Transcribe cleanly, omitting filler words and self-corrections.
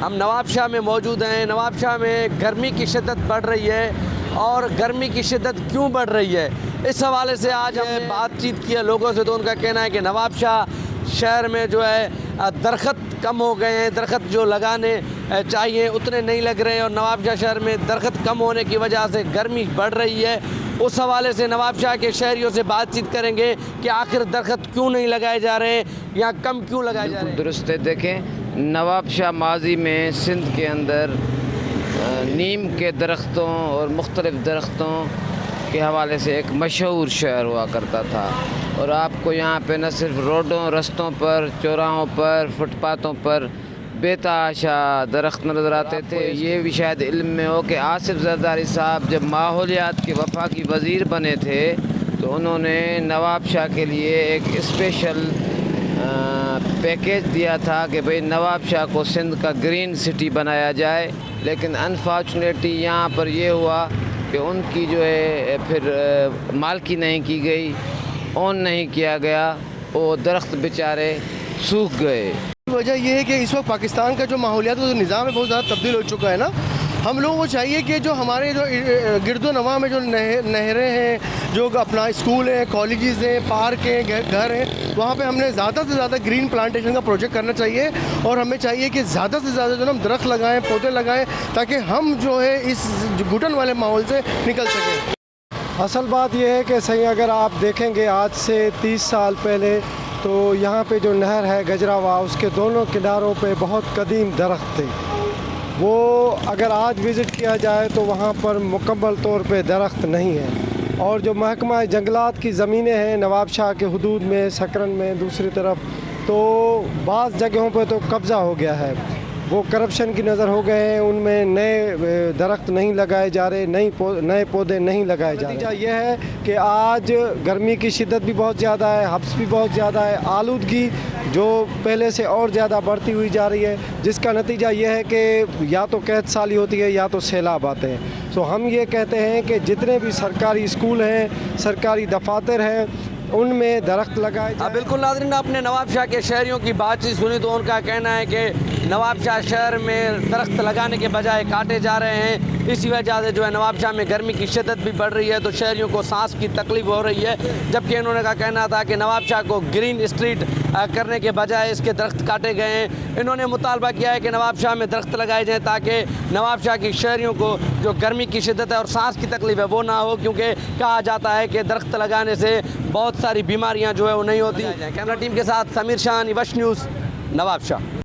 ہم نواب شاہ میں موجود ہیں۔ نواب شاہ میں گرمی کی شدت بڑھ رہی ہے، اور گرمی کی شدت کیوں بڑھ رہی ہے اس حوالے سے آج ہم نے بات چیت کی ہے لوگوں سے، تو ان کا کہنا ہے کہ نواب شاہ شہر میں جو ہے درخت کم ہو گئے ہیں، درخت جو لگانے چاہیے اتنے نہیں لگ رہے ہیں، اور نواب شاہ شہر میں درخت کم ہونے کی وجہ سے گرمی بڑھ رہی ہے۔ اس حوالے سے نواب شاہ کے شہریوں سے بات چیت کریں گے کہ آخر درخت کیوں نہیں لگائے جا رہے ہیں یا کم کیوں لگائے جا رہے ہیں۔ درست ہے، دیکھیں نواب شاہ ماضی میں سندھ کے اندر نیم کے درختوں اور مختلف درختوں کے حوالے سے ایک مشہور شہر ہوا کرتا تھا، اور آپ کو یہاں پہ نہ صرف روڈوں رستوں پر، چوراہوں پر، فٹ پاتھوں پر بے تحاشا درخت نظر آتے تھے۔ یہ بھی شاید علم میں ہو کہ آصف زرداری صاحب جب ماحولیات کے وفاقی وزیر بنے تھے تو انہوں نے نواب شاہ کے لیے ایک اسپیشل پیکیج دیا تھا کہ بھئی نواب شاہ کو سندھ کا گرین سٹی بنایا جائے، لیکن انفارچونیٹلی یہاں پر یہ ہوا کہ ان کی جو ہے پھر مالکی نہیں کی گئی، اون نہیں کیا گیا، وہ درخت بیچارے سوکھ گئے۔ وجہ یہ ہے کہ اس وقت پاکستان کا جو ماحولیات کا نظام ہے بہت زیادہ تبدیل ہو چکا ہے نا۔ ہم لوگوں کو چاہیے کہ جو ہمارے جو گرد و نواح میں جو نہریں ہیں، جو اپنا اسکول ہیں، کالجز ہیں، پارک ہیں، گھر ہیں، وہاں پہ ہم نے زیادہ سے زیادہ گرین پلانٹیشن کا پروجیکٹ کرنا چاہیے، اور ہمیں چاہیے کہ زیادہ سے زیادہ جو ہم درخت لگائیں، پودے لگائیں، تاکہ ہم جو ہے اس گھٹن والے ماحول سے نکل سکیں۔ اصل بات یہ ہے کہ صحیح اگر آپ دیکھیں گے آج سے 30 سال پہلے تو یہاں پہ جو نہر ہے گجراواں، اس کے دونوں کناروں پہ بہت قدیم درخت تھے۔ وہ اگر آج وزٹ کیا جائے تو وہاں پر مکمل طور پہ درخت نہیں ہے، اور جو محکمہ جنگلات کی زمینیں ہیں نواب شاہ کے حدود میں، سکرن میں دوسری طرف، تو بعض جگہوں پہ تو قبضہ ہو گیا ہے، وہ کرپشن کی نظر ہو گئے ہیں، ان میں نئے درخت نہیں لگائے جا رہے، نئے پودے نہیں لگائے جا رہے۔ نتیجہ یہ ہے کہ آج گرمی کی شدت بھی بہت زیادہ ہے، حبس بھی بہت زیادہ ہے، آلودگی جو پہلے سے اور زیادہ بڑھتی ہوئی جا رہی ہے، جس کا نتیجہ یہ ہے کہ یا تو قحط سالی ہوتی ہے یا تو سیلاب آتے ہیں۔ تو ہم یہ کہتے ہیں کہ جتنے بھی سرکاری اسکول ہیں، سرکاری دفاتر ہیں، ان میں درخت لگائے جائیں۔ بالکل ناظرین، آپ نے نواب شاہ کے شہریوں کی بات چیت سنی، تو ان کا کہنا ہے کہ نواب شاہ شہر میں درخت لگانے کے بجائے کاٹے جا رہے ہیں، اسی وجہ سے جو ہے نواب شاہ میں گرمی کی شدت بھی بڑھ رہی ہے، تو شہریوں کو سانس کی تکلیف ہو رہی ہے، جبکہ انہوں نے کا کہنا تھا کہ نواب شاہ کو گرین اسٹریٹ کرنے کے بجائے اس کے درخت کاٹے گئے ہیں۔ انہوں نے مطالبہ کیا ہے کہ نواب شاہ میں درخت لگائے جائیں تاکہ نواب شاہ کی شہریوں کو جو گرمی کی شدت ہے اور سانس کی تکلیف ہے وہ نہ ہو، کیونکہ کہا جاتا ہے کہ درخت لگانے سے بہت ساری بیماریاں جو ہے وہ نہیں ہوتی۔ کیمرہ ٹیم کے ساتھ سمیر شاہ، وش نیوز، نواب شاہ۔